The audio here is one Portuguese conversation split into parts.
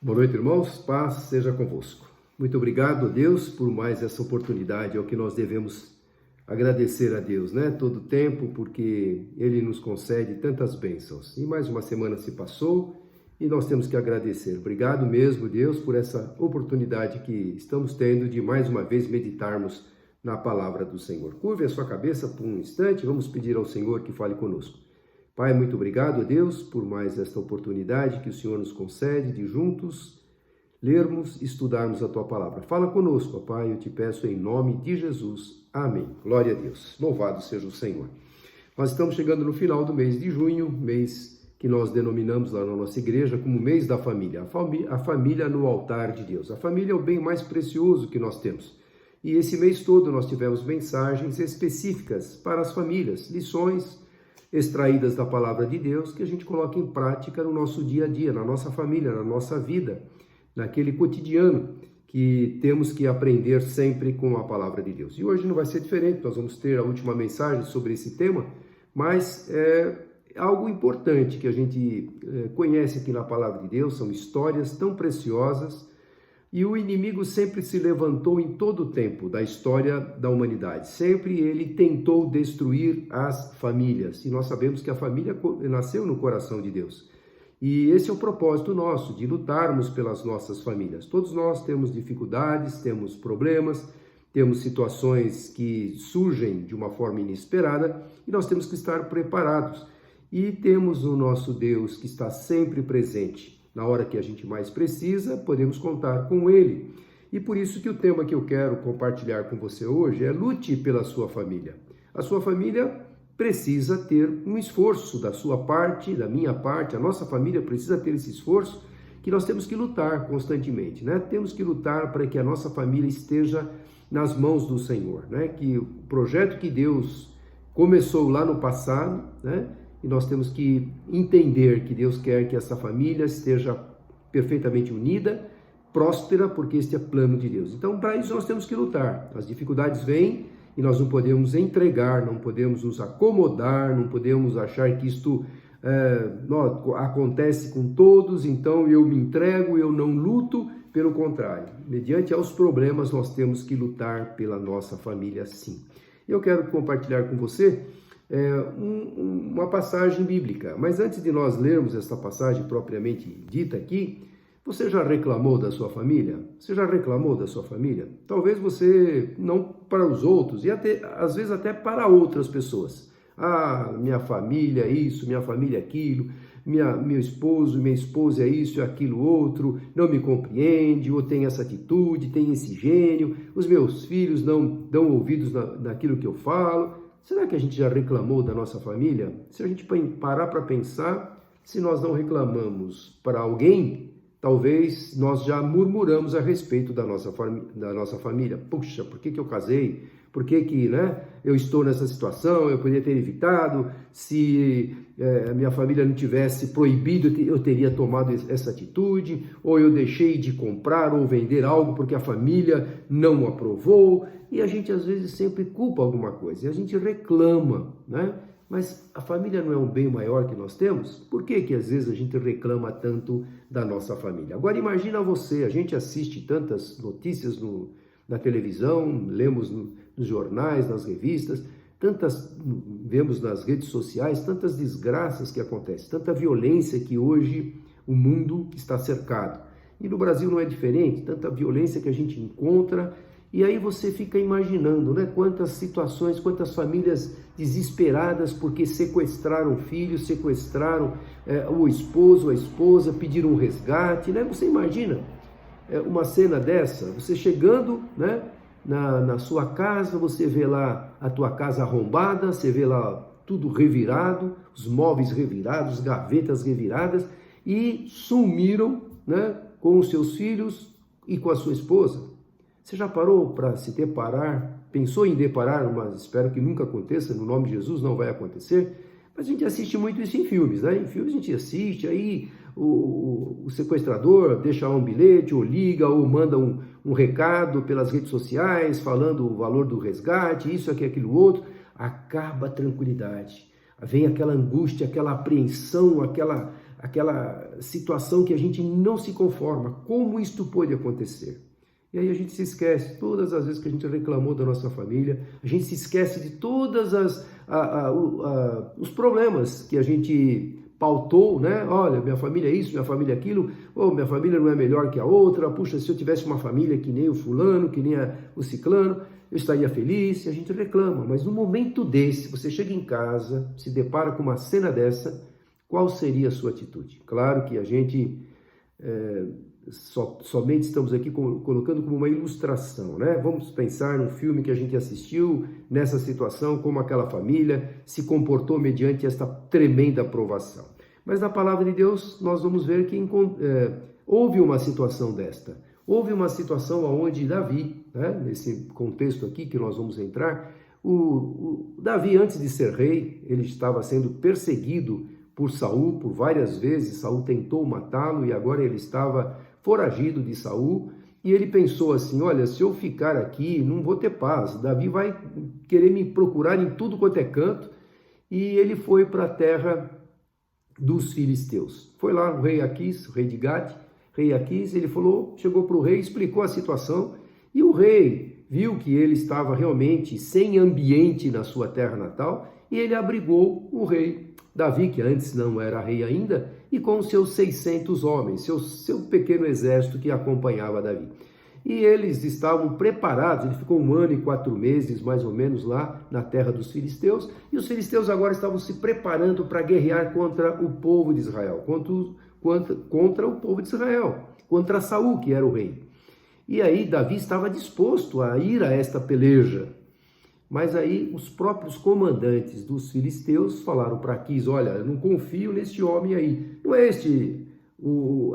Boa noite, irmãos. Paz seja convosco. Muito obrigado a Deus por mais essa oportunidade. É o que nós devemos agradecer a Deus, né? Todo tempo, porque Ele nos concede tantas bênçãos. E mais uma semana se passou e nós temos que agradecer. Obrigado mesmo, Deus, por essa oportunidade que estamos tendo de mais uma vez meditarmos na palavra do Senhor. Curve a sua cabeça por um instante, vamos pedir ao Senhor que fale conosco. Pai, muito obrigado a Deus por mais esta oportunidade que o Senhor nos concede de juntos lermos e estudarmos a Tua palavra. Fala conosco, ó Pai, eu te peço em nome de Jesus. Amém. Glória a Deus. Louvado seja o Senhor. Nós estamos chegando no final do mês de junho, mês que nós denominamos lá na nossa igreja como mês da família. A família no altar de Deus. A família é o bem mais precioso que nós temos. E esse mês todo nós tivemos mensagens específicas para as famílias, lições extraídas da palavra de Deus que a gente coloca em prática no nosso dia a dia, na nossa família, na nossa vida, naquele cotidiano que temos que aprender sempre com a palavra de Deus. E hoje não vai ser diferente, nós vamos ter a última mensagem sobre esse tema, mas é algo importante que a gente conhece aqui na palavra de Deus, são histórias tão preciosas. E o inimigo sempre se levantou em todo o tempo da história da humanidade. Sempre ele tentou destruir as famílias. E nós sabemos que a família nasceu no coração de Deus. E esse é o propósito nosso, de lutarmos pelas nossas famílias. Todos nós temos dificuldades, temos problemas, temos situações que surgem de uma forma inesperada e nós temos que estar preparados. E temos o nosso Deus que está sempre presente. Na hora que a gente mais precisa, podemos contar com Ele. E por isso que o tema que eu quero compartilhar com você hoje é lute pela sua família. A sua família precisa ter um esforço da sua parte, da minha parte, a nossa família precisa ter esse esforço que nós temos que lutar constantemente, né? Temos que lutar para que a nossa família esteja nas mãos do Senhor, né? Que o projeto que Deus começou lá no passado, né? E nós temos que entender que Deus quer que essa família esteja perfeitamente unida, próspera, porque este é plano de Deus. Então, para isso nós temos que lutar. As dificuldades vêm e nós não podemos entregar, não podemos nos acomodar, não podemos achar que isto acontece com todos, então eu me entrego, eu não luto. Pelo contrário, mediante aos problemas, nós temos que lutar pela nossa família, sim. Eu quero compartilhar com você uma passagem bíblica. Mas antes de nós lermos esta passagem propriamente dita aqui, você já reclamou da sua família? Você já reclamou da sua família? Talvez você não para os outros, e até, às vezes até para outras pessoas. Ah, minha família é isso, minha família é aquilo, meu esposo, minha esposa é isso e aquilo outro, não me compreende, ou tem essa atitude, tem esse gênio, os meus filhos não dão ouvidos naquilo que eu falo. Será que a gente já reclamou da nossa família? Se a gente parar para pensar, se nós não reclamamos para alguém, talvez nós já murmuramos a respeito da nossa família. Puxa, por que eu casei? Por que eu estou nessa situação? Eu poderia ter evitado. Se a minha família não tivesse proibido, eu teria tomado essa atitude. Ou eu deixei de comprar ou vender algo porque a família não aprovou. E a gente às vezes sempre culpa alguma coisa. E a gente reclama, né? Mas a família não é um bem maior que nós temos? Por que às vezes a gente reclama tanto da nossa família? Agora imagina você, a gente assiste tantas notícias na televisão, lemos nos jornais, nas revistas, vemos nas redes sociais, tantas desgraças que acontecem, tanta violência que hoje o mundo está cercado. E no Brasil não é diferente, tanta violência que a gente encontra. E aí você fica imaginando, né? Quantas situações, quantas famílias desesperadas porque sequestraram filhos, sequestraram o esposo, a esposa, pediram um resgate, né? Você imagina uma cena dessa, você chegando, né, na sua casa, você vê lá a tua casa arrombada, você vê lá tudo revirado, os móveis revirados, gavetas reviradas, e sumiram, né, com os seus filhos e com a sua esposa. Você já parou para se deparar, pensou em deparar, mas espero que nunca aconteça, no nome de Jesus não vai acontecer, mas a gente assiste muito isso em filmes, né? Em filmes a gente assiste, aí o sequestrador deixa lá um bilhete, ou liga, ou manda um recado pelas redes sociais, falando o valor do resgate, isso, aquilo, outro, acaba a tranquilidade. Vem aquela angústia, aquela apreensão, aquela situação que a gente não se conforma. Como isto pode acontecer? E aí a gente se esquece, todas as vezes que a gente reclamou da nossa família, a gente se esquece de todas os problemas que a gente pautou, né? Olha, minha família é isso, minha família é aquilo, ou minha família não é melhor que a outra, puxa, se eu tivesse uma família que nem o fulano, que nem o ciclano, eu estaria feliz, e a gente reclama. Mas no momento desse, você chega em casa, se depara com uma cena dessa, qual seria a sua atitude? Claro que a gente somente estamos aqui colocando como uma ilustração, né? Vamos pensar num filme que a gente assistiu, nessa situação, como aquela família se comportou mediante esta tremenda provação. Mas na palavra de Deus, nós vamos ver que houve uma situação desta. Houve uma situação onde Davi, né, nesse contexto aqui que nós vamos entrar, o Davi, antes de ser rei, ele estava sendo perseguido por Saul por várias vezes. Saul tentou matá-lo e agora ele estava foragido de Saul, e ele pensou assim, olha, se eu ficar aqui, não vou ter paz, Davi vai querer me procurar em tudo quanto é canto, e ele foi para a terra dos filisteus. Foi lá o rei Aquis, o rei de Gade, rei Aquis, ele chegou para o rei, explicou a situação, e o rei viu que ele estava realmente sem ambiente na sua terra natal, e ele abrigou o rei Davi, que antes não era rei ainda, e com seus 600 homens, seu pequeno exército que acompanhava Davi. E eles estavam preparados, ele ficou 1 ano e 4 meses, mais ou menos, lá na terra dos filisteus, e os filisteus agora estavam se preparando para guerrear contra o povo de Israel, contra o povo de Israel, contra Saul, que era o rei. E aí Davi estava disposto a ir a esta peleja. Mas aí os próprios comandantes dos filisteus falaram para Aquis, olha, eu não confio neste homem aí. Não é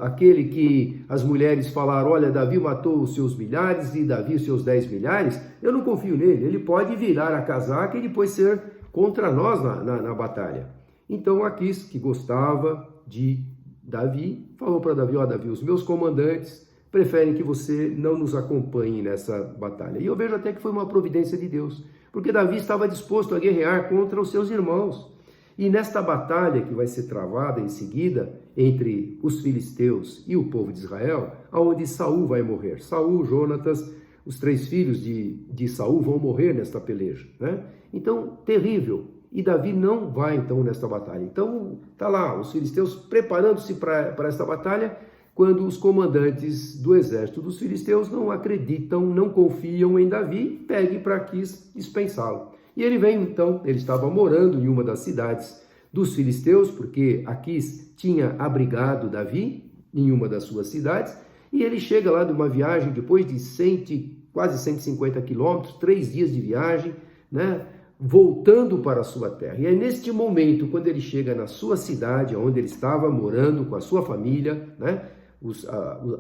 aquele que as mulheres falaram, olha, Davi matou os seus milhares e Davi os seus 10 milhares? Eu não confio nele, ele pode virar a casaca e depois ser contra nós na batalha. Então Aquis, que gostava de Davi, falou para Davi, ó Davi, os meus comandantes preferem que você não nos acompanhe nessa batalha. E eu vejo até que foi uma providência de Deus, porque Davi estava disposto a guerrear contra os seus irmãos. E nesta batalha que vai ser travada em seguida entre os filisteus e o povo de Israel, aonde Saul vai morrer. Saul, Jonatas, os 3 filhos de Saul vão morrer nesta peleja, né? Então, terrível. E Davi não vai então nesta batalha. Então, tá lá, os filisteus preparando-se para esta batalha, quando os comandantes do exército dos filisteus não acreditam, não confiam em Davi, pegue para Aquis dispensá-lo. E ele vem então, ele estava morando em uma das cidades dos filisteus, porque Aquis tinha abrigado Davi em uma das suas cidades, e ele chega lá de uma viagem, depois de quase 150 quilômetros, 3 dias de viagem, né, voltando para a sua terra. E é neste momento, quando ele chega na sua cidade, onde ele estava morando com a sua família, né,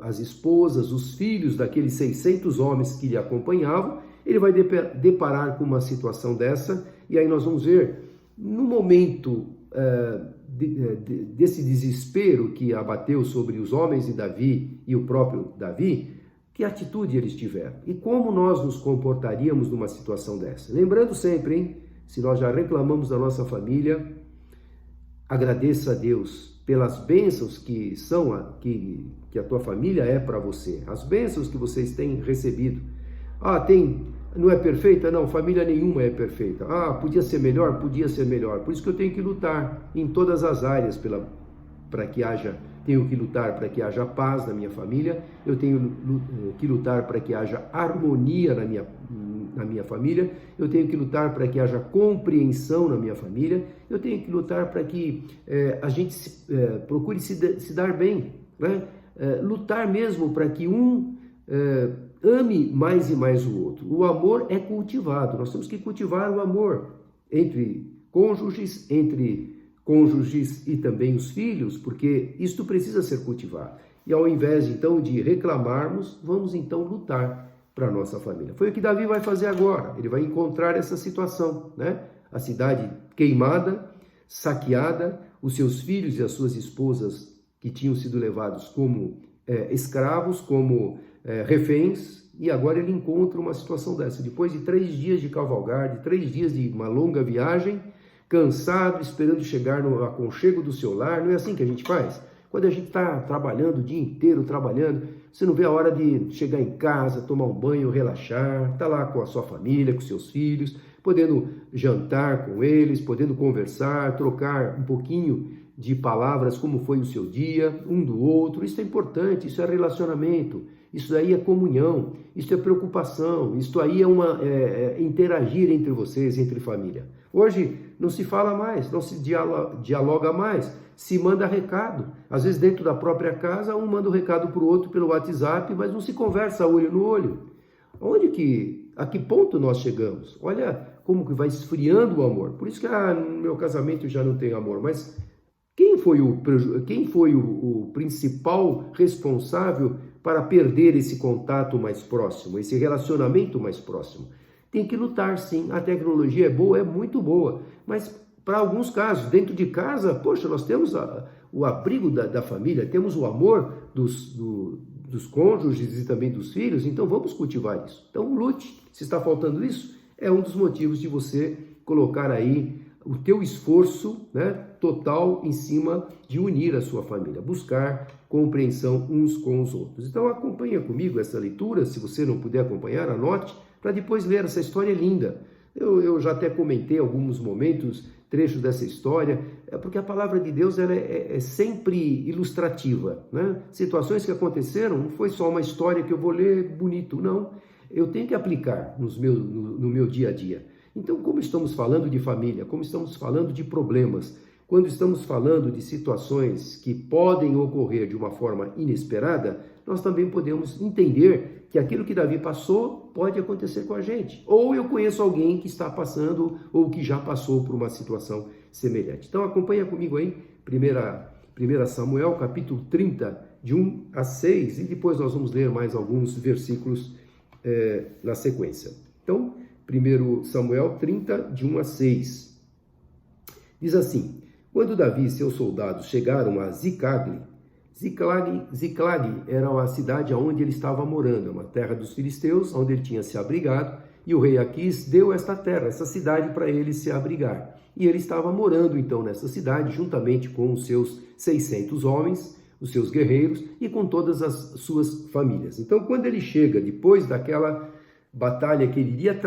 as esposas, os filhos daqueles 600 homens que lhe acompanhavam, ele vai deparar com uma situação dessa, e aí nós vamos ver, no momento desse desespero que abateu sobre os homens de Davi e o próprio Davi, que atitude eles tiveram e como nós nos comportaríamos numa situação dessa. Lembrando sempre, hein, se nós já reclamamos da nossa família, agradeça a Deus pelas bênçãos que a tua família é para você, as bênçãos que vocês têm recebido. Não é perfeita? Não, família nenhuma é perfeita. Podia ser melhor? Podia ser melhor. Por isso que eu tenho que lutar em todas as áreas tenho que lutar para que haja paz na minha família, eu tenho que lutar para que haja harmonia na minha família, eu tenho que lutar para que haja compreensão na minha família, eu tenho que lutar para que a gente procure se dar bem, né? Lutar mesmo para que ame mais e mais o outro. O amor é cultivado, nós temos que cultivar o amor entre cônjuges e também os filhos, porque isto precisa ser cultivado. E ao invés, então, de reclamarmos, vamos, então, lutar para a nossa família. Foi o que Davi vai fazer agora. Ele vai encontrar essa situação, né? A cidade queimada, saqueada, os seus filhos e as suas esposas que tinham sido levados como escravos, como reféns, e agora ele encontra uma situação dessa. Depois de 3 dias de cavalgar, de 3 dias de uma longa viagem, cansado, esperando chegar no aconchego do seu lar. Não é assim que a gente faz? Quando a gente está trabalhando o dia inteiro, trabalhando, você não vê a hora de chegar em casa, tomar um banho, relaxar, tá lá com a sua família, com seus filhos, podendo jantar com eles, podendo conversar, trocar um pouquinho de palavras, como foi o seu dia, um do outro. Isso é importante, isso é relacionamento, isso aí é comunhão, isso é preocupação, isso aí é interagir entre vocês, entre família. Hoje não se fala mais, não se dialoga mais, se manda recado. Às vezes dentro da própria casa, um manda um recado para o outro pelo WhatsApp, mas não se conversa olho no olho. A que ponto nós chegamos? Olha como que vai esfriando o amor. Por isso que no meu casamento já não tem amor, mas quem foi o principal responsável para perder esse contato mais próximo, esse relacionamento mais próximo? Tem que lutar, sim. A tecnologia é boa, é muito boa, mas para alguns casos, dentro de casa, poxa, nós temos o abrigo da família, temos o amor dos cônjuges e também dos filhos, então vamos cultivar isso. Então lute. Se está faltando isso, é um dos motivos de você colocar aí o teu esforço, né, total em cima de unir a sua família, buscar compreensão uns com os outros. Então acompanha comigo essa leitura, se você não puder acompanhar, anote, para depois ler essa história linda. Eu já até comentei alguns momentos, trechos dessa história, porque a palavra de Deus ela é sempre ilustrativa, né? Situações que aconteceram, não foi só uma história que eu vou ler bonito, não. Eu tenho que aplicar no meu dia a dia. Então, como estamos falando de família, como estamos falando de problemas, quando estamos falando de situações que podem ocorrer de uma forma inesperada, nós também podemos entender que aquilo que Davi passou pode acontecer com a gente. Ou eu conheço alguém que está passando ou que já passou por uma situação semelhante. Então acompanha comigo aí, 1 Samuel, capítulo 30, de 1 a 6, e depois nós vamos ler mais alguns versículos na sequência. Então, 1 Samuel 30, de 1 a 6. Diz assim: quando Davi e seus soldados chegaram a Ziclag era a cidade onde ele estava morando, uma terra dos filisteus, onde ele tinha se abrigado, e o rei Aquis deu essa terra, essa cidade para ele se abrigar. E ele estava morando então nessa cidade, juntamente com os seus 600 homens, os seus guerreiros, e com todas as suas famílias. Então, quando ele chega, depois daquela batalha que ele iria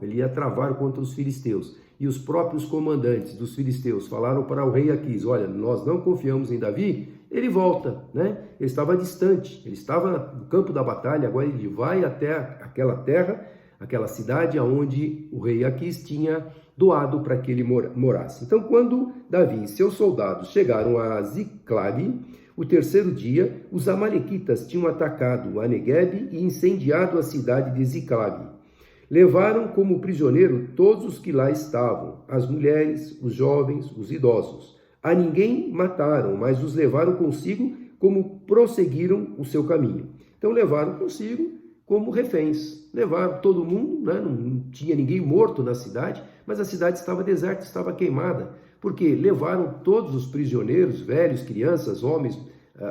ele ia travar contra os filisteus, e os próprios comandantes dos filisteus falaram para o rei Aquis: olha, nós não confiamos em Davi, ele volta, né? Ele estava distante, ele estava no campo da batalha, agora ele vai até aquela terra, aquela cidade onde o rei Aquis tinha doado para que ele morasse. Então, quando Davi e seus soldados chegaram a Ziclag, o terceiro dia, os amalequitas tinham atacado a Neguebe e incendiado a cidade de Ziclag. Levaram como prisioneiro todos os que lá estavam, as mulheres, os jovens, os idosos. A ninguém mataram, mas os levaram consigo como prosseguiram o seu caminho. Então levaram consigo como reféns. Levaram todo mundo, né? Não tinha ninguém morto na cidade, mas a cidade estava deserta, estava queimada. Porque levaram todos os prisioneiros, velhos, crianças, homens,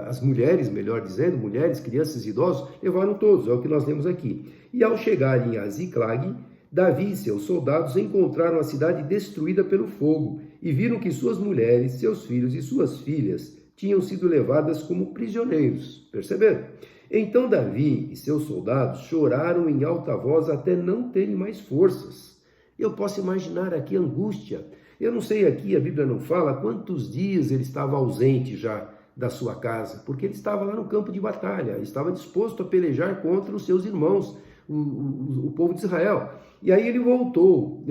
as mulheres, melhor dizendo, mulheres, crianças e idosos, levaram todos, é o que nós lemos aqui. E ao chegarem a Ziclag, Davi e seus soldados encontraram a cidade destruída pelo fogo e viram que suas mulheres, seus filhos e suas filhas tinham sido levadas como prisioneiros. Perceberam? Então Davi e seus soldados choraram em alta voz até não terem mais forças. Eu posso imaginar aqui a angústia. Eu não sei aqui, a Bíblia não fala quantos dias ele estava ausente já da sua casa, porque ele estava lá no campo de batalha, estava disposto a pelejar contra os seus irmãos, o povo de Israel. E aí ele voltou,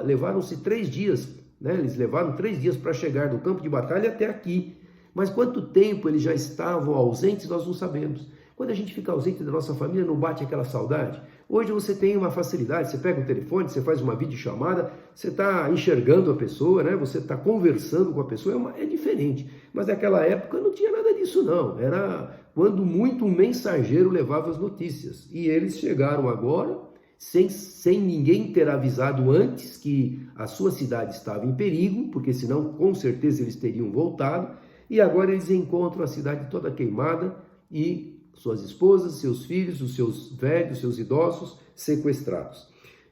levaram-se 3 dias, né? Eles levaram 3 dias para chegar do campo de batalha até aqui. Mas quanto tempo eles já estavam ausentes, nós não sabemos. Quando a gente fica ausente da nossa família, não bate aquela saudade? Hoje você tem uma facilidade, você pega o telefone, você faz uma videochamada, você está enxergando a pessoa, né? Você está conversando com a pessoa, é diferente. Mas naquela época não tinha nada disso não, era quando muito um mensageiro levava as notícias. E eles chegaram agora, sem ninguém ter avisado antes que a sua cidade estava em perigo, porque senão com certeza eles teriam voltado, e agora eles encontram a cidade toda queimada e suas esposas, seus filhos, os seus velhos, seus idosos sequestrados.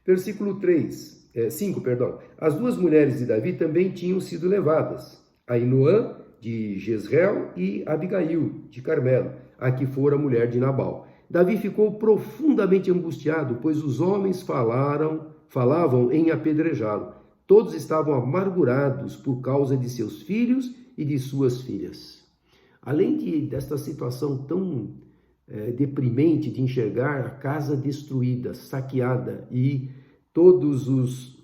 Versículo 3. 5, perdão. As duas mulheres de Davi também tinham sido levadas, Ainoã de Jezreel e Abigail de Carmelo, a que fora mulher de Nabal. Davi ficou profundamente angustiado, pois os homens falavam em apedrejá-lo. Todos estavam amargurados por causa de seus filhos e de suas filhas. Além desta situação tão deprimente de enxergar a casa destruída, saqueada e todos os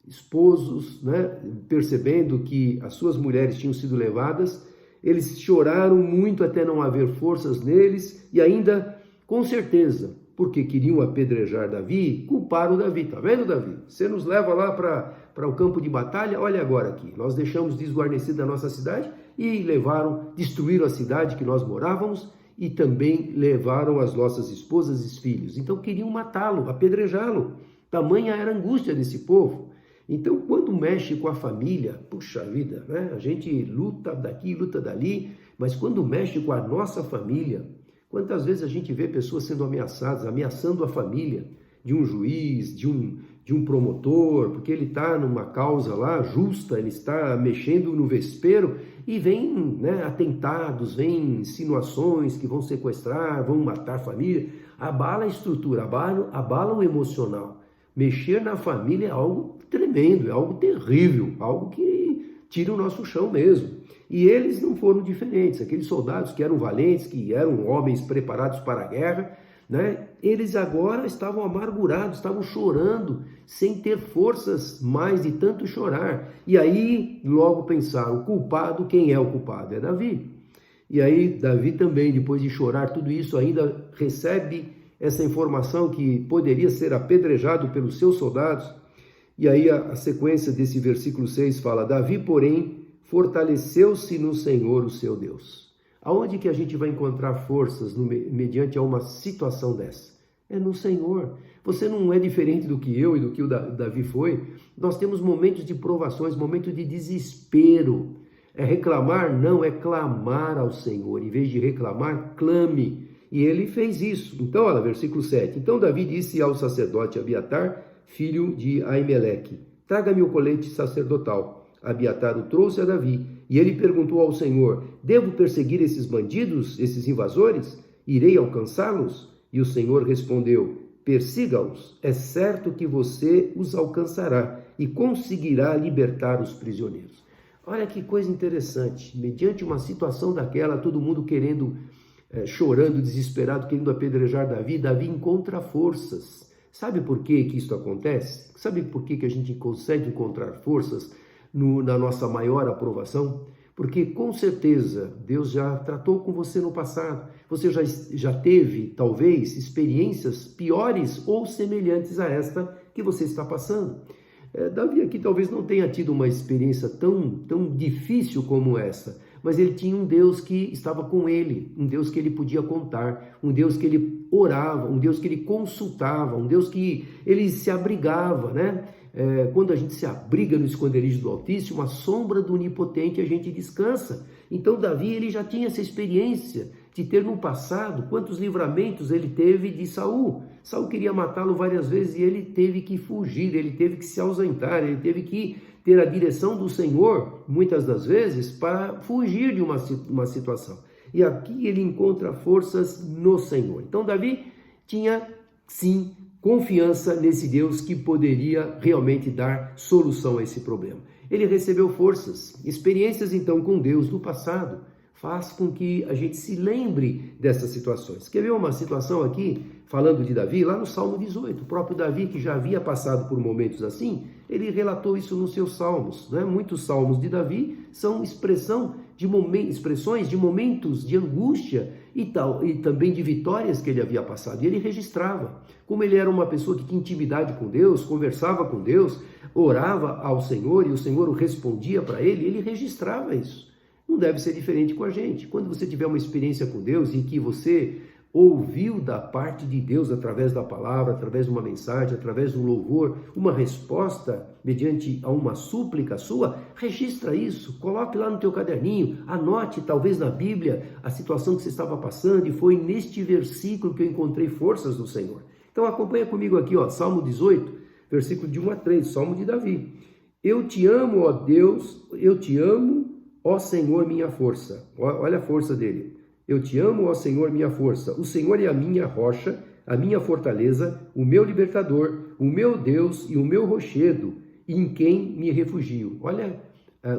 esposos, né, percebendo que as suas mulheres tinham sido levadas, eles choraram muito até não haver forças neles e ainda, com certeza, porque queriam apedrejar Davi, culparam Davi. Tá vendo, Davi? Você nos leva lá para o campo de batalha, olha agora aqui, nós deixamos desguarnecida a nossa cidade e destruíram a cidade que nós morávamos e também levaram as nossas esposas e filhos. Então queriam matá-lo, apedrejá-lo. Tamanha era a angústia desse povo. Então, quando mexe com a família, puxa vida, né? A gente luta daqui, luta dali, mas quando mexe com a nossa família, quantas vezes a gente vê pessoas sendo ameaçadas, ameaçando a família de um juiz, de um promotor, porque ele está numa causa lá justa, ele está mexendo no vespeiro e vem, né, atentados, vem insinuações que vão sequestrar, vão matar a família, abala a estrutura, abala o emocional. Mexer na família é algo tremendo, é algo terrível, algo que tira o nosso chão mesmo. E eles não foram diferentes, aqueles soldados que eram valentes, que eram homens preparados para a guerra, né? Eles agora estavam amargurados, estavam chorando, sem ter forças mais de tanto chorar. E aí logo pensaram, o culpado, quem é o culpado? É Davi. E aí Davi também, depois de chorar tudo isso, ainda recebe essa informação que poderia ser apedrejado pelos seus soldados. E aí a sequência desse versículo 6 fala, Davi, porém, fortaleceu-se no Senhor, o seu Deus. Aonde que a gente vai encontrar forças mediante a uma situação dessa? É no Senhor. Você não é diferente do que eu e do que o Davi foi. Nós temos momentos de provações, momentos de desespero. É reclamar? Não, é clamar ao Senhor. Em vez de reclamar, clame. E ele fez isso. Então, olha, versículo 7. Então Davi disse ao sacerdote Abiatar, filho de Aimeleque, traga-me o colete sacerdotal. Abiatar o trouxe a Davi, e ele perguntou ao Senhor, devo perseguir esses bandidos, esses invasores? Irei alcançá-los? E o Senhor respondeu, persiga-os, é certo que você os alcançará e conseguirá libertar os prisioneiros. Olha que coisa interessante, mediante uma situação daquela, todo mundo chorando, desesperado, querendo apedrejar Davi, Davi encontra forças. Sabe por que isso acontece? Sabe por que a gente consegue encontrar forças na nossa maior aprovação? Porque com certeza Deus já tratou com você no passado. Você já teve, talvez, experiências piores ou semelhantes a esta que você está passando. Davi aqui talvez não tenha tido uma experiência tão difícil como essa, mas ele tinha um Deus que estava com ele, um Deus que ele podia contar, um Deus que ele orava, um Deus que ele consultava, um Deus que ele se abrigava, né? Quando a gente se abriga no esconderijo do Altíssimo, a sombra do Onipotente a gente descansa. Então Davi ele já tinha essa experiência de ter no passado quantos livramentos ele teve de Saul. Saul queria matá-lo várias vezes e ele teve que fugir, ele teve que se ausentar, ele teve que ter a direção do Senhor, muitas das vezes, para fugir de uma situação. E aqui ele encontra forças no Senhor. Então Davi tinha, sim, confiança nesse Deus que poderia realmente dar solução a esse problema. Ele recebeu forças, experiências então com Deus no passado, faz com que a gente se lembre dessas situações. Quer ver uma situação aqui, falando de Davi, lá no Salmo 18, o próprio Davi, que já havia passado por momentos assim, ele relatou isso nos seus salmos, né? Muitos salmos de Davi são expressões de momentos de angústia e também de vitórias que ele havia passado, e ele registrava. Como ele era uma pessoa que tinha intimidade com Deus, conversava com Deus, orava ao Senhor e o Senhor o respondia para ele registrava isso. Não deve ser diferente com a gente. Quando você tiver uma experiência com Deus em que você ouviu da parte de Deus através da palavra, através de uma mensagem, através de um louvor, uma resposta mediante a uma súplica sua, registra isso, coloque lá no teu caderninho, anote talvez na Bíblia a situação que você estava passando e foi neste versículo que eu encontrei forças do Senhor. Então acompanha comigo aqui, ó, Salmo 18, versículo de 1 a 3, Salmo de Davi. Eu te amo, ó Deus, eu te amo, ó Senhor, minha força. Olha a força dele. Eu te amo, ó Senhor, minha força. O Senhor é a minha rocha, a minha fortaleza, o meu libertador, o meu Deus e o meu rochedo, em quem me refugio. Olha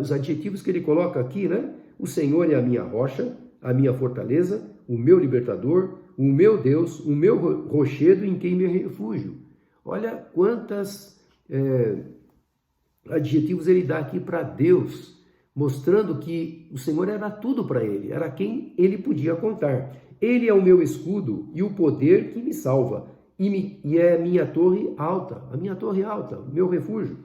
os adjetivos que ele coloca aqui, né? O Senhor é a minha rocha, a minha fortaleza, o meu libertador, o meu Deus, o meu rochedo, em quem me refugio. Olha quantos adjetivos ele dá aqui para Deus, mostrando que o Senhor era tudo para ele, era quem ele podia contar. Ele é o meu escudo e o poder que me salva, e é a minha torre alta, o meu refúgio.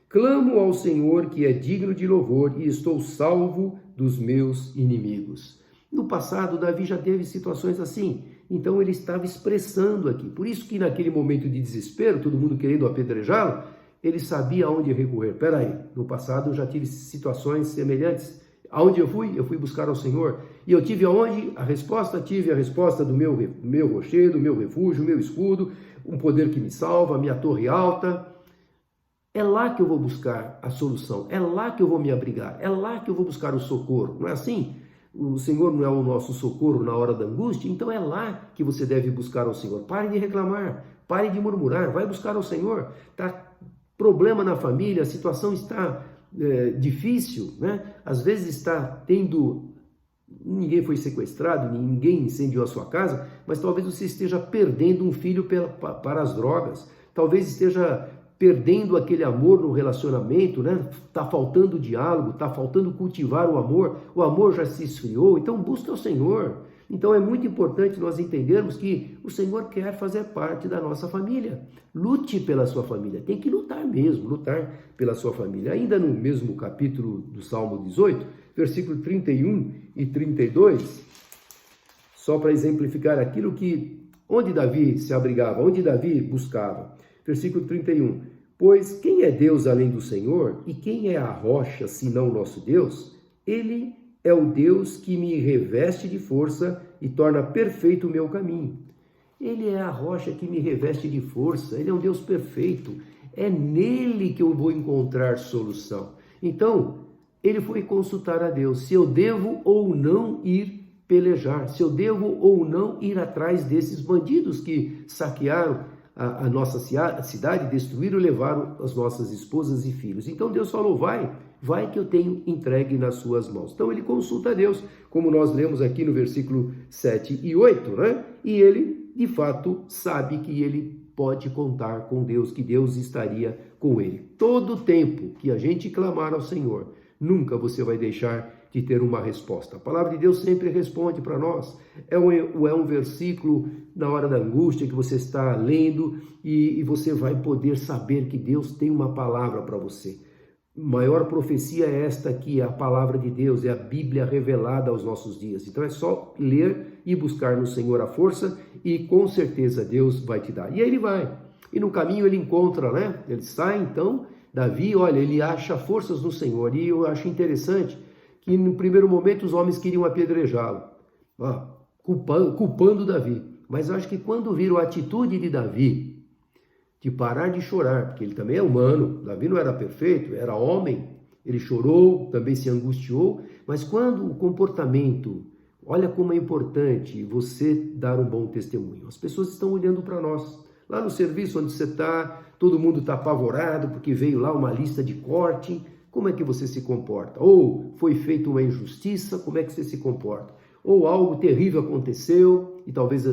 Clamo ao Senhor, que é digno de louvor, e estou salvo dos meus inimigos. No passado, Davi já teve situações assim, então ele estava expressando aqui. Por isso que naquele momento de desespero, todo mundo querendo apedrejá-lo, ele sabia aonde recorrer. Peraí, no passado eu já tive situações semelhantes. Aonde eu fui? Eu fui buscar ao Senhor. E eu tive aonde? Tive a resposta do meu rochedo, meu refúgio, meu escudo, um poder que me salva, a minha torre alta. É lá que eu vou buscar a solução, é lá que eu vou me abrigar, é lá que eu vou buscar o socorro. Não é assim? O Senhor não é o nosso socorro na hora da angústia, então é lá que você deve buscar ao Senhor. Pare de reclamar, pare de murmurar, vai buscar ao Senhor. Tá problema na família, a situação está difícil, né? Às vezes está tendo, ninguém foi sequestrado, ninguém incendiou a sua casa, mas talvez você esteja perdendo um filho para as drogas, talvez esteja perdendo aquele amor no relacionamento, né? Está faltando diálogo, está faltando cultivar o amor já se esfriou, então busca o Senhor. Então é muito importante nós entendermos que o Senhor quer fazer parte da nossa família. Lute pela sua família, tem que lutar mesmo, lutar pela sua família. Ainda no mesmo capítulo do Salmo 18, versículo 31 e 32, só para exemplificar aquilo onde Davi se abrigava, onde Davi buscava. Versículo 31, pois quem é Deus além do Senhor? E quem é a rocha, senão o nosso Deus? Ele é o Deus que me reveste de força e torna perfeito o meu caminho. Ele é a rocha que me reveste de força, ele é um Deus perfeito. É nele que eu vou encontrar solução. Então, ele foi consultar a Deus se eu devo ou não ir pelejar, se eu devo ou não ir atrás desses bandidos que saquearam a nossa cidade, destruíram e levaram as nossas esposas e filhos. Então Deus falou, vai que eu tenho entregue nas suas mãos. Então ele consulta a Deus, como nós lemos aqui no versículo 7 e 8, né? E ele, de fato, sabe que ele pode contar com Deus, que Deus estaria com ele. Todo tempo que a gente clamar ao Senhor, nunca você vai deixar de ter uma resposta. A palavra de Deus sempre responde para nós. É um versículo na hora da angústia que você está lendo e você vai poder saber que Deus tem uma palavra para você. Maior profecia é esta aqui, é a palavra de Deus, é a Bíblia revelada aos nossos dias. Então é só ler e buscar no Senhor a força e com certeza Deus vai te dar. E aí ele vai. E no caminho ele encontra, né? Ele sai então, Davi, olha, ele acha forças no Senhor. E eu acho interessante que no primeiro momento os homens queriam apedrejá-lo, culpando Davi. Mas eu acho que quando viram a atitude de Davi, de parar de chorar, porque ele também é humano, Davi não era perfeito, era homem, ele chorou, também se angustiou, mas quando o comportamento, olha como é importante você dar um bom testemunho. As pessoas estão olhando para nós. Lá no serviço onde você está, todo mundo está apavorado porque veio lá uma lista de corte. Como é que você se comporta? Ou foi feita uma injustiça, como é que você se comporta? Ou algo terrível aconteceu e talvez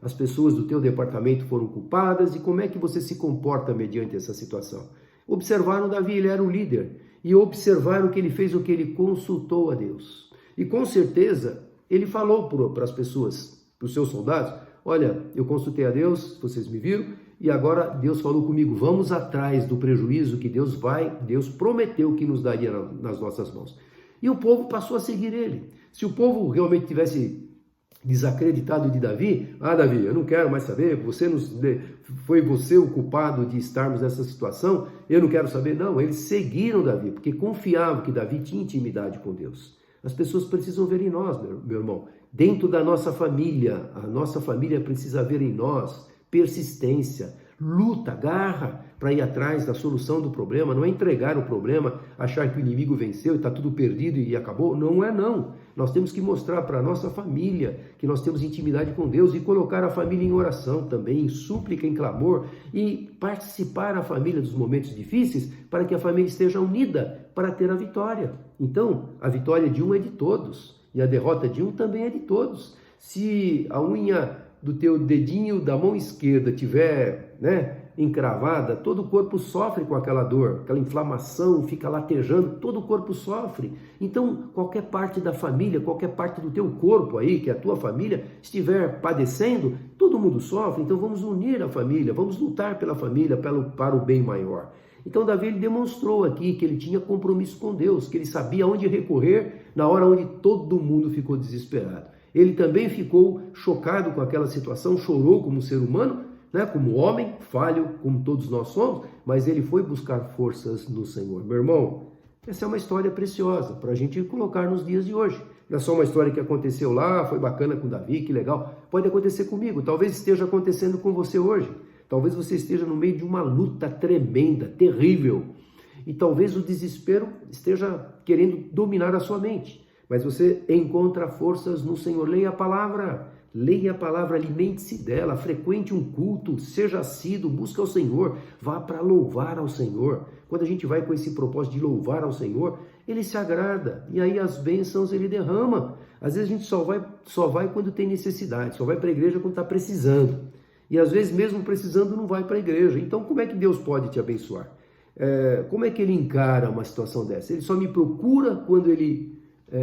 as pessoas do teu departamento foram culpadas, e como é que você se comporta mediante essa situação? Observaram Davi, ele era o líder, e observaram que ele fez o que ele consultou a Deus. E com certeza ele falou para as pessoas, para os seus soldados, olha, eu consultei a Deus, vocês me viram, e agora Deus falou comigo, vamos atrás do prejuízo que Deus prometeu que nos daria nas nossas mãos. E o povo passou a seguir ele. Se o povo realmente tivesse desacreditado de Davi, Davi, eu não quero mais saber, foi você o culpado de estarmos nessa situação, eu não quero saber. Não, eles seguiram Davi, porque confiavam que Davi tinha intimidade com Deus. As pessoas precisam ver em nós, meu irmão, dentro da nossa família, a nossa família precisa ver em nós persistência, luta, garra para ir atrás da solução do problema. Não é entregar o problema, achar que o inimigo venceu e está tudo perdido e acabou. Não é não. Nós temos que mostrar para a nossa família que nós temos intimidade com Deus e colocar a família em oração também, em súplica, em clamor, e participar a família dos momentos difíceis para que a família esteja unida para ter a vitória. Então, a vitória de um é de todos e a derrota de um também é de todos. Se a unha do teu dedinho da mão esquerda tiver, encravada, todo o corpo sofre com aquela dor, aquela inflamação, fica latejando, todo o corpo sofre. Então, qualquer parte da família, qualquer parte do teu corpo aí, que é a tua família, estiver padecendo, todo mundo sofre. Então, vamos unir a família, vamos lutar pela família, para o bem maior. Então, Davi ele demonstrou aqui que ele tinha compromisso com Deus, que ele sabia onde recorrer na hora onde todo mundo ficou desesperado. Ele também ficou chocado com aquela situação, chorou como ser humano, como homem, falho, como todos nós somos, mas ele foi buscar forças no Senhor. Meu irmão, essa é uma história preciosa para a gente colocar nos dias de hoje. Não é só uma história que aconteceu lá, foi bacana com Davi, que legal. Pode acontecer comigo, talvez esteja acontecendo com você hoje. Talvez você esteja no meio de uma luta tremenda, terrível. E talvez o desespero esteja querendo dominar a sua mente. Mas você encontra forças no Senhor. Leia a palavra, alimente-se dela, frequente um culto, seja assíduo, busca ao Senhor, vá para louvar ao Senhor. Quando a gente vai com esse propósito de louvar ao Senhor, Ele se agrada e aí as bênçãos Ele derrama. Às vezes a gente só vai quando tem necessidade, só vai para a igreja quando está precisando. E às vezes mesmo precisando não vai para a igreja. Então como é que Deus pode te abençoar? Como é que Ele encara uma situação dessa? Ele só me procura quando Ele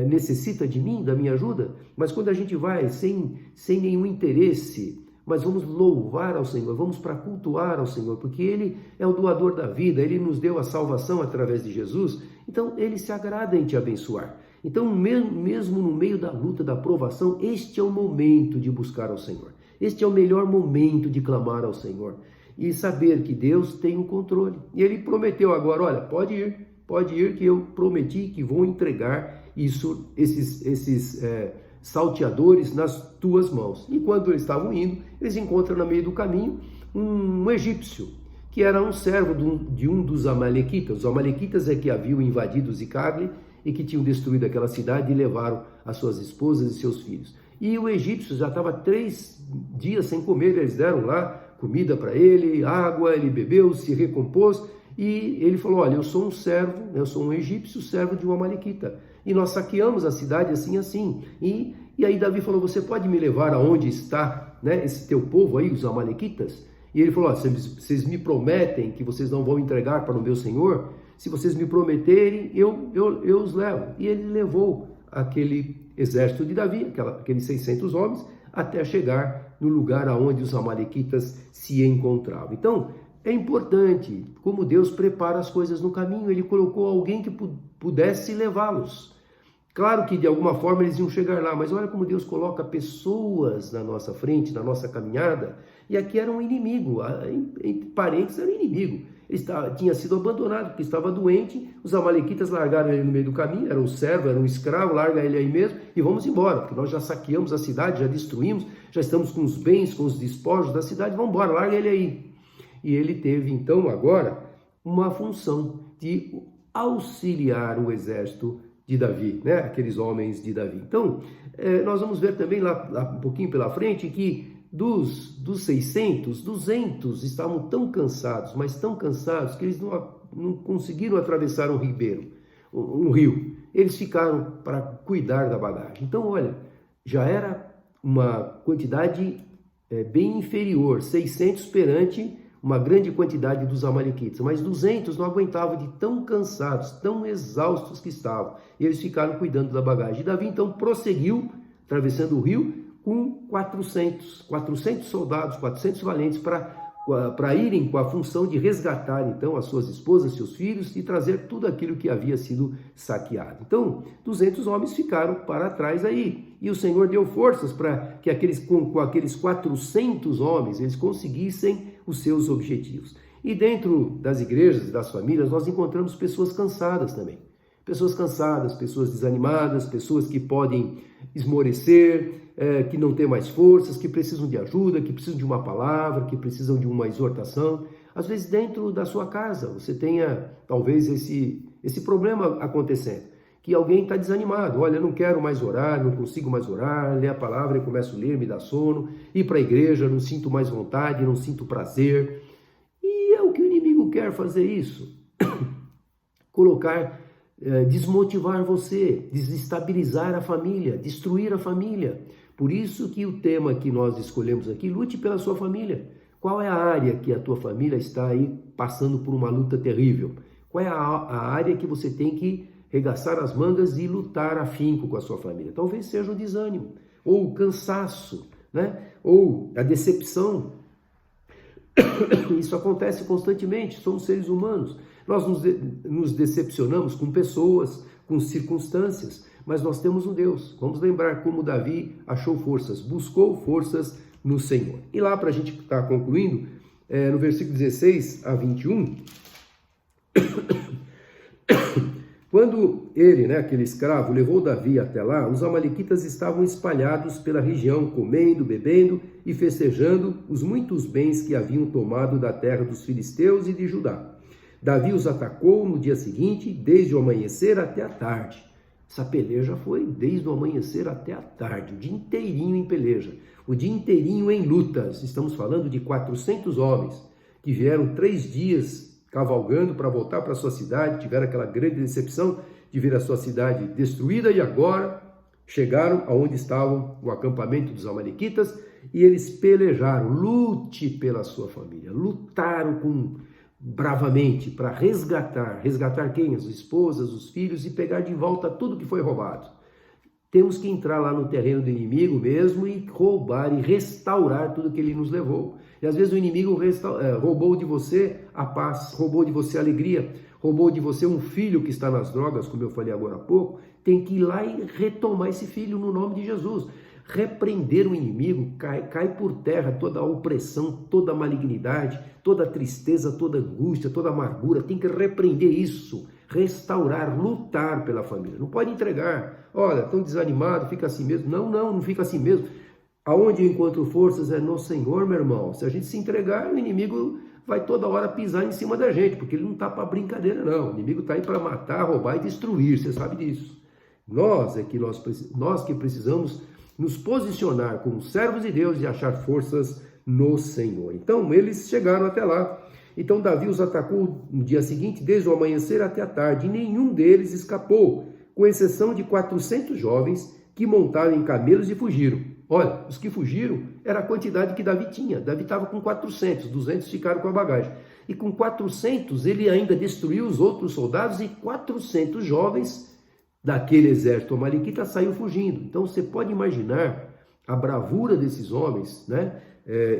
necessita de mim, da minha ajuda, mas quando a gente vai sem nenhum interesse, mas vamos louvar ao Senhor, vamos para cultuar ao Senhor, porque Ele é o doador da vida, Ele nos deu a salvação através de Jesus, então Ele se agrada em te abençoar. Então, mesmo no meio da luta, da provação, este é o momento de buscar ao Senhor, este é o melhor momento de clamar ao Senhor e saber que Deus tem o controle. E Ele prometeu agora, olha, pode ir que eu prometi que vou entregar esses salteadores nas tuas mãos. E quando eles estavam indo, eles encontram no meio do caminho um egípcio, que era um servo de um dos amalequitas. Os amalequitas é que haviam invadido Ziclague e que tinham destruído aquela cidade e levaram as suas esposas e seus filhos. E o egípcio já estava 3 dias sem comer, eles deram lá comida para ele, água, ele bebeu, se recompôs, e ele falou, olha, eu sou um servo, eu sou um egípcio, servo de um amalequita, e nós saqueamos a cidade assim. E aí Davi falou, você pode me levar aonde está esse teu povo aí, os amalequitas? E ele falou, vocês me prometem que vocês não vão entregar para o meu senhor? Se vocês me prometerem, eu os levo. E ele levou aquele exército de Davi, aqueles 600 homens, até chegar no lugar aonde os amalequitas se encontravam. Então, é importante como Deus prepara as coisas no caminho. Ele colocou alguém que pudesse levá-los. Claro que de alguma forma eles iam chegar lá, mas olha como Deus coloca pessoas na nossa frente, na nossa caminhada. E aqui era um inimigo, entre parentes era um inimigo. Ele tinha sido abandonado, porque estava doente. Os amalequitas largaram ele no meio do caminho, era um servo, era um escravo, larga ele aí mesmo e vamos embora, porque nós já saqueamos a cidade, já destruímos, já estamos com os bens, com os despojos da cidade, vamos embora, larga ele aí. E ele teve então agora uma função de auxiliar o exército de Davi, aqueles homens de Davi. Então, nós vamos ver também lá um pouquinho pela frente que dos 600, 200 estavam tão cansados, mas tão cansados que eles não conseguiram atravessar um rio. Eles ficaram para cuidar da bagagem. Então, olha, já era uma quantidade bem inferior, 600 perante uma grande quantidade dos amalequitas, mas 200 não aguentavam de tão cansados, tão exaustos que estavam, e eles ficaram cuidando da bagagem. E Davi então prosseguiu, atravessando o rio, com 400 soldados, 400 valentes, para irem com a função de resgatar então as suas esposas, seus filhos, e trazer tudo aquilo que havia sido saqueado. Então, 200 homens ficaram para trás aí, e o Senhor deu forças para que com aqueles 400 homens eles conseguissem os seus objetivos. E dentro das igrejas, das famílias, nós encontramos pessoas cansadas também. Pessoas cansadas, pessoas desanimadas, pessoas que podem esmorecer, que não têm mais forças, que precisam de ajuda, que precisam de uma palavra, que precisam de uma exortação. Às vezes dentro da sua casa você tenha talvez esse problema acontecendo, que alguém está desanimado. Olha, eu não quero mais orar, não consigo mais orar, ler a palavra, eu começo a ler, me dá sono, ir para a igreja, não sinto mais vontade, não sinto prazer. E é o que o inimigo quer fazer isso. Colocar, desmotivar você, desestabilizar a família, destruir a família. Por isso que o tema que nós escolhemos aqui, lute pela sua família. Qual é a área que a tua família está aí passando por uma luta terrível? Qual é a área que você tem que regaçar as mangas e lutar afinco com a sua família? Talvez seja o desânimo, ou o cansaço, né? Ou a decepção. Isso acontece constantemente, somos seres humanos. Nós nos decepcionamos com pessoas, com circunstâncias, mas nós temos um Deus. Vamos lembrar como Davi achou forças, buscou forças no Senhor. E lá, para a gente estar concluindo, no versículo 16 a 21, quando ele, aquele escravo, levou Davi até lá, os amalequitas estavam espalhados pela região, comendo, bebendo e festejando os muitos bens que haviam tomado da terra dos filisteus e de Judá. Davi os atacou no dia seguinte, desde o amanhecer até a tarde. Essa peleja foi desde o amanhecer até a tarde, o dia inteirinho em peleja, o dia inteirinho em lutas. Estamos falando de 400 homens que vieram 3 dias cavalgando para voltar para sua cidade, tiveram aquela grande decepção de ver a sua cidade destruída e agora chegaram aonde estavam o acampamento dos amalequitas e eles pelejaram. Lute pela sua família, lutaram bravamente para resgatar quem? As esposas, os filhos e pegar de volta tudo que foi roubado. Temos que entrar lá no terreno do inimigo mesmo e roubar e restaurar tudo que ele nos levou. E às vezes o inimigo roubou de você a paz, roubou de você a alegria, roubou de você um filho que está nas drogas, como eu falei agora há pouco. Tem que ir lá e retomar esse filho no nome de Jesus. Repreender o inimigo, cai por terra toda a opressão, toda a malignidade, toda a tristeza, toda a angústia, toda a amargura. Tem que repreender isso, restaurar, lutar pela família. Não pode entregar. Olha, tão desanimado, fica assim mesmo. Não fica assim mesmo. Aonde eu encontro forças é no Senhor, meu irmão. Se a gente se entregar, o inimigo vai toda hora pisar em cima da gente, porque ele não está para brincadeira, não. O inimigo está aí para matar, roubar e destruir, você sabe disso. Nós que precisamos nos posicionar como servos de Deus e achar forças no Senhor. Então, eles chegaram até lá. Então, Davi os atacou no dia seguinte, desde o amanhecer até a tarde, e nenhum deles escapou, com exceção de 400 jovens que montaram em camelos e fugiram. Olha, os que fugiram era a quantidade que Davi tinha. Davi estava com 400, 200 ficaram com a bagagem. E com 400 ele ainda destruiu os outros soldados e 400 jovens daquele exército amalequita saiu fugindo. Então você pode imaginar a bravura desses homens,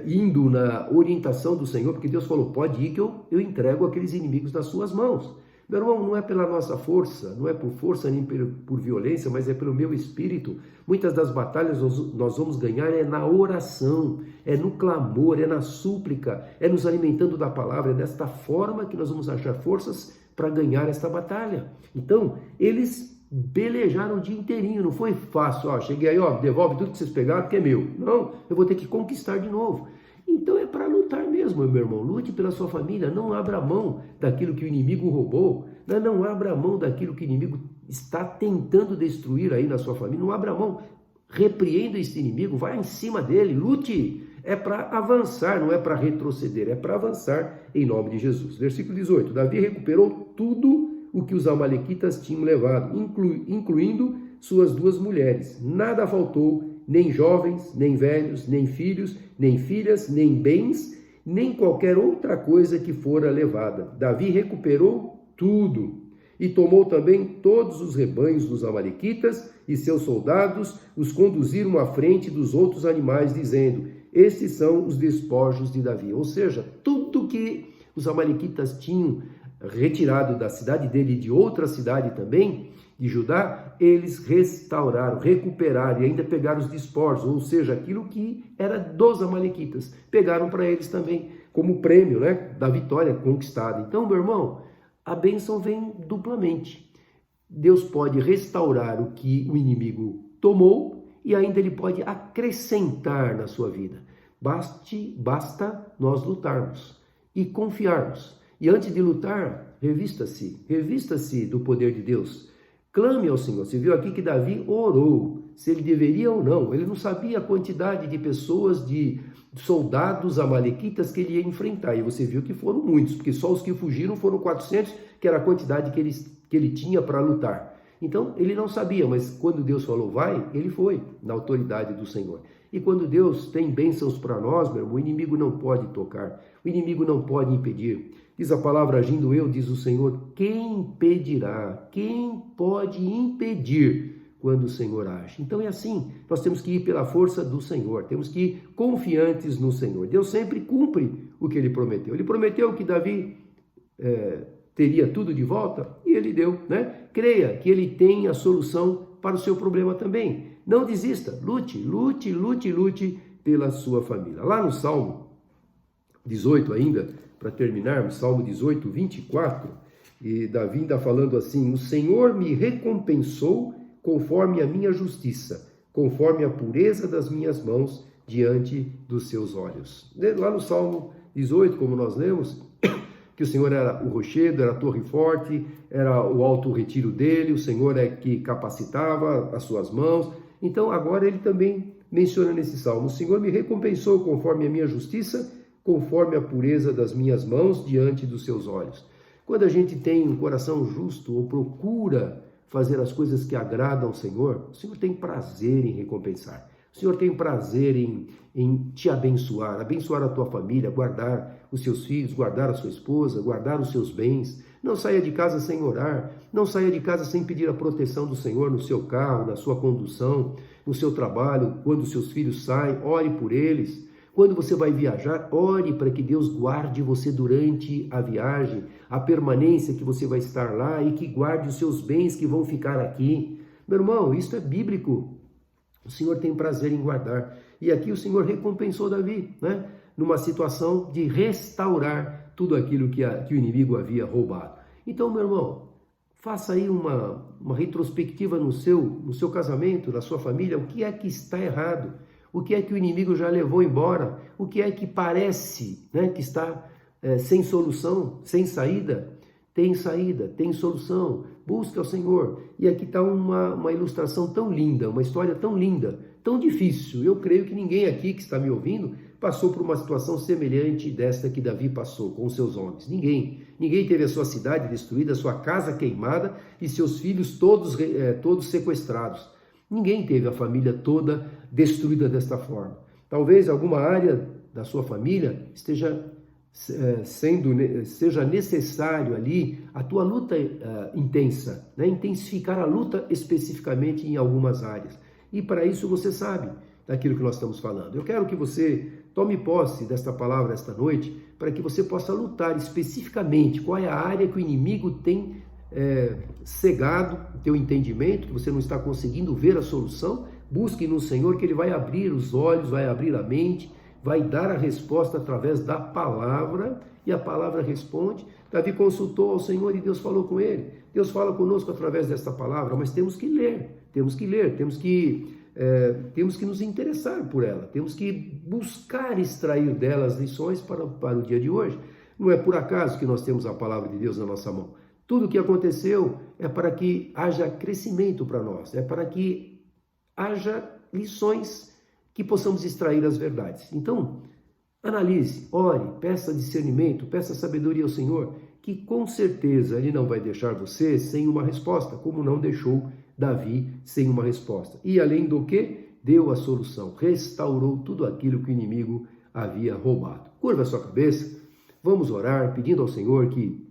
indo na orientação do Senhor, porque Deus falou, pode ir que eu entrego aqueles inimigos nas suas mãos. Meu irmão, não é pela nossa força, não é por força nem por violência, mas é pelo meu espírito. Muitas das batalhas nós vamos ganhar na oração, é no clamor, é na súplica, é nos alimentando da palavra, é desta forma que nós vamos achar forças para ganhar esta batalha. Então, eles pelejaram o dia inteirinho, não foi fácil, cheguei aí, devolve tudo que vocês pegaram que é meu. Não, eu vou ter que conquistar de novo. Então é para lutar mesmo, meu irmão, lute pela sua família, não abra mão daquilo que o inimigo roubou, não abra mão daquilo que o inimigo está tentando destruir aí na sua família, não abra mão, repreenda esse inimigo, vai em cima dele, lute, é para avançar, não é para retroceder, é para avançar em nome de Jesus. Versículo 18, Davi recuperou tudo o que os amalequitas tinham levado, incluindo suas 2 mulheres. Nada faltou, nem jovens, nem velhos, nem filhos, nem filhas, nem bens, nem qualquer outra coisa que fora levada. Davi recuperou tudo e tomou também todos os rebanhos dos amalequitas e seus soldados os conduziram à frente dos outros animais, dizendo, estes são os despojos de Davi. Ou seja, tudo que os amalequitas tinham retirado da cidade dele e de outra cidade também, de Judá, eles restauraram, recuperaram e ainda pegaram os despojos, ou seja, aquilo que era dos amalequitas, pegaram para eles também como prêmio, da vitória conquistada. Então, meu irmão, a bênção vem duplamente. Deus pode restaurar o que o inimigo tomou e ainda Ele pode acrescentar na sua vida. Basta nós lutarmos e confiarmos. E antes de lutar, revista-se do poder de Deus. Clame ao Senhor. Você viu aqui que Davi orou, se ele deveria ou não. Ele não sabia a quantidade de pessoas, de soldados amalequitas que ele ia enfrentar. E você viu que foram muitos, porque só os que fugiram foram 400, que era a quantidade que ele tinha para lutar. Então, ele não sabia, mas quando Deus falou vai, ele foi, na autoridade do Senhor. E quando Deus tem bênçãos para nós, meu irmão, o inimigo não pode tocar, o inimigo não pode impedir. Diz a palavra, agindo eu, diz o Senhor, quem impedirá? Quem pode impedir quando o Senhor age? Então é assim, nós temos que ir pela força do Senhor, temos que ir confiantes no Senhor. Deus sempre cumpre o que Ele prometeu. Ele prometeu que Davi teria tudo de volta e Ele deu, né? Creia que Ele tem a solução para o seu problema também. Não desista, lute pela sua família. Lá no Salmo 18 ainda, para terminarmos, Salmo 18, 24, e Davi está falando assim, o Senhor me recompensou conforme a minha justiça, conforme a pureza das minhas mãos diante dos seus olhos. Lá no Salmo 18, como nós lemos, que o Senhor era o rochedo, era a torre forte, era o alto retiro dele, o Senhor é que capacitava as suas mãos. Então agora ele também menciona nesse Salmo, o Senhor me recompensou conforme a minha justiça, conforme a pureza das minhas mãos diante dos seus olhos. Quando a gente tem um coração justo ou procura fazer as coisas que agradam ao Senhor, o Senhor tem prazer em recompensar. O Senhor tem prazer em te abençoar a tua família, guardar os seus filhos, guardar a sua esposa, guardar os seus bens. Não saia de casa sem orar, não saia de casa sem pedir a proteção do Senhor no seu carro, na sua condução, no seu trabalho, quando os seus filhos saem, ore por eles. Quando você vai viajar, ore para que Deus guarde você durante a viagem, a permanência que você vai estar lá e que guarde os seus bens que vão ficar aqui. Meu irmão, isso é bíblico. O Senhor tem prazer em guardar. E aqui o Senhor recompensou Davi, né? Numa situação de restaurar tudo aquilo que o inimigo havia roubado. Então, meu irmão, faça aí uma retrospectiva no seu casamento, na sua família, o que é que está errado. O que é que o inimigo já levou embora? O que é que parece, né, que está sem solução, sem saída? Tem saída, tem solução. Busca o Senhor. E aqui está uma ilustração tão linda, uma história tão linda, tão difícil. Eu creio que ninguém aqui que está me ouvindo passou por uma situação semelhante desta que Davi passou com os seus homens. Ninguém. Ninguém teve a sua cidade destruída, a sua casa queimada e seus filhos todos sequestrados. Ninguém teve a família toda destruída desta forma. Talvez alguma área da sua família seja necessário ali a tua luta intensa, né? Intensificar a luta especificamente em algumas áreas. E para isso você sabe daquilo que nós estamos falando. Eu quero que você tome posse desta palavra esta noite para que você possa lutar especificamente qual é a área que o inimigo tem cegado o teu entendimento, que você não está conseguindo ver a solução. Busque no Senhor que Ele vai abrir os olhos, vai abrir a mente, vai dar a resposta através da palavra, e a palavra responde. Davi consultou ao Senhor e Deus falou com ele. Deus fala conosco através desta palavra, mas temos que ler, temos que nos interessar por ela, temos que buscar extrair dela as lições para o dia de hoje. Não é por acaso que nós temos a palavra de Deus na nossa mão. Tudo o que aconteceu é para que haja crescimento para nós, é para que haja lições que possamos extrair as verdades. Então, analise, ore, peça discernimento, peça sabedoria ao Senhor, que com certeza Ele não vai deixar você sem uma resposta, como não deixou Davi sem uma resposta. E além do que, deu a solução, restaurou tudo aquilo que o inimigo havia roubado. Curva a sua cabeça, vamos orar, pedindo ao Senhor que,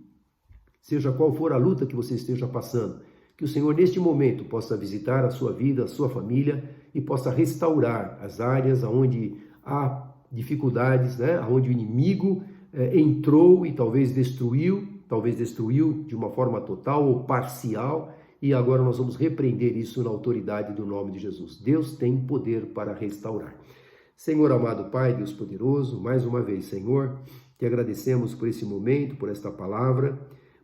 seja qual for a luta que você esteja passando, que o Senhor neste momento possa visitar a sua vida, a sua família e possa restaurar as áreas onde há dificuldades, né? Onde o inimigo entrou e talvez destruiu de uma forma total ou parcial, e agora nós vamos repreender isso na autoridade do nome de Jesus. Deus tem poder para restaurar. Senhor amado Pai, Deus poderoso, mais uma vez, Senhor, te agradecemos por esse momento, por esta palavra,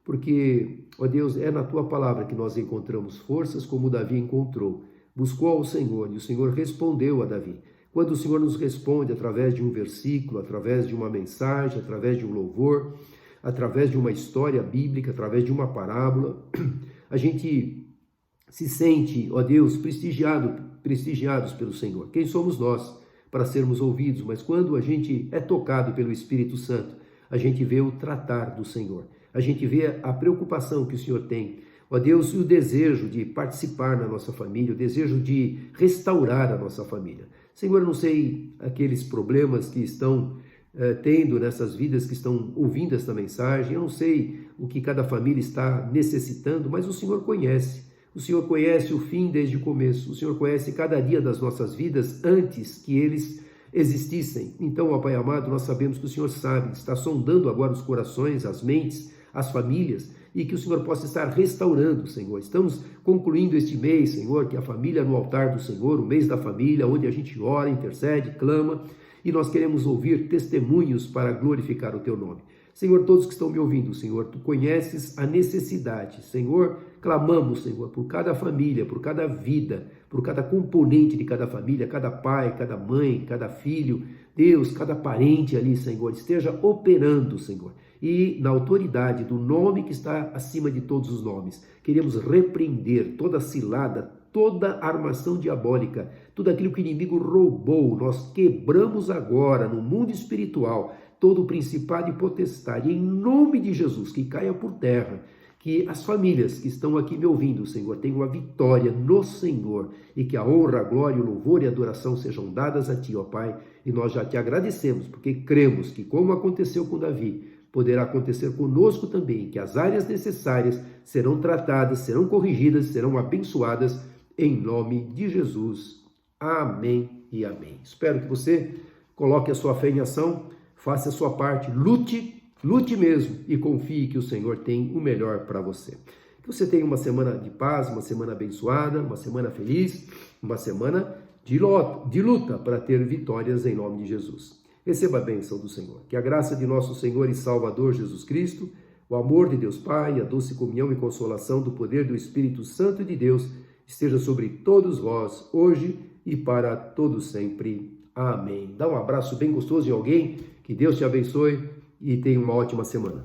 porque, ó Deus, é na Tua palavra que nós encontramos forças como Davi encontrou buscou ao Senhor e o Senhor respondeu a Davi. Quando o Senhor nos responde através de um versículo, através de uma mensagem, através de um louvor, através de uma história bíblica, através de uma parábola, a gente se sente, ó Deus, prestigiados pelo Senhor. Quem somos nós para sermos ouvidos? Mas quando a gente é tocado pelo Espírito Santo, a gente vê o tratar do Senhor. A gente vê a preocupação que o Senhor tem, ó Deus, e o desejo de participar na nossa família, o desejo de restaurar a nossa família. Senhor, eu não sei aqueles problemas que estão tendo nessas vidas que estão ouvindo esta mensagem, eu não sei o que cada família está necessitando, mas o Senhor conhece. O Senhor conhece o fim desde o começo. O Senhor conhece cada dia das nossas vidas antes que eles existissem. Então, ó Pai amado, nós sabemos que o Senhor sabe, está sondando agora os corações, as mentes, as famílias, e que o Senhor possa estar restaurando, Senhor. Estamos concluindo este mês, Senhor, que a família no altar do Senhor, o mês da família, onde a gente ora, intercede, clama, e nós queremos ouvir testemunhos para glorificar o Teu nome. Senhor, todos que estão me ouvindo, Senhor, Tu conheces a necessidade. Senhor, clamamos, Senhor, por cada família, por cada vida, por cada componente de cada família, cada pai, cada mãe, cada filho, Deus, cada parente ali, Senhor, esteja operando, Senhor. E na autoridade do nome que está acima de todos os nomes, queremos repreender toda cilada, toda armação diabólica, tudo aquilo que o inimigo roubou, nós quebramos agora no mundo espiritual, todo o principado e potestade, em nome de Jesus, que caia por terra, que as famílias que estão aqui me ouvindo, Senhor, tenham a vitória no Senhor, e que a honra, a glória, o louvor e a adoração sejam dadas a Ti, ó Pai, e nós já Te agradecemos, porque cremos que como aconteceu com Davi, poderá acontecer conosco também, que as áreas necessárias serão tratadas, serão corrigidas, serão abençoadas, em nome de Jesus. Amém e amém. Espero que você coloque a sua fé em ação, faça a sua parte, lute mesmo e confie que o Senhor tem o melhor para você. Que você tenha uma semana de paz, uma semana abençoada, uma semana feliz, uma semana de luta para ter vitórias em nome de Jesus. Receba a bênção do Senhor. Que a graça de nosso Senhor e Salvador Jesus Cristo, o amor de Deus Pai, a doce comunhão e consolação do poder do Espírito Santo de Deus esteja sobre todos vós, hoje e para todos sempre. Amém. Dá um abraço bem gostoso em alguém, que Deus te abençoe e tenha uma ótima semana.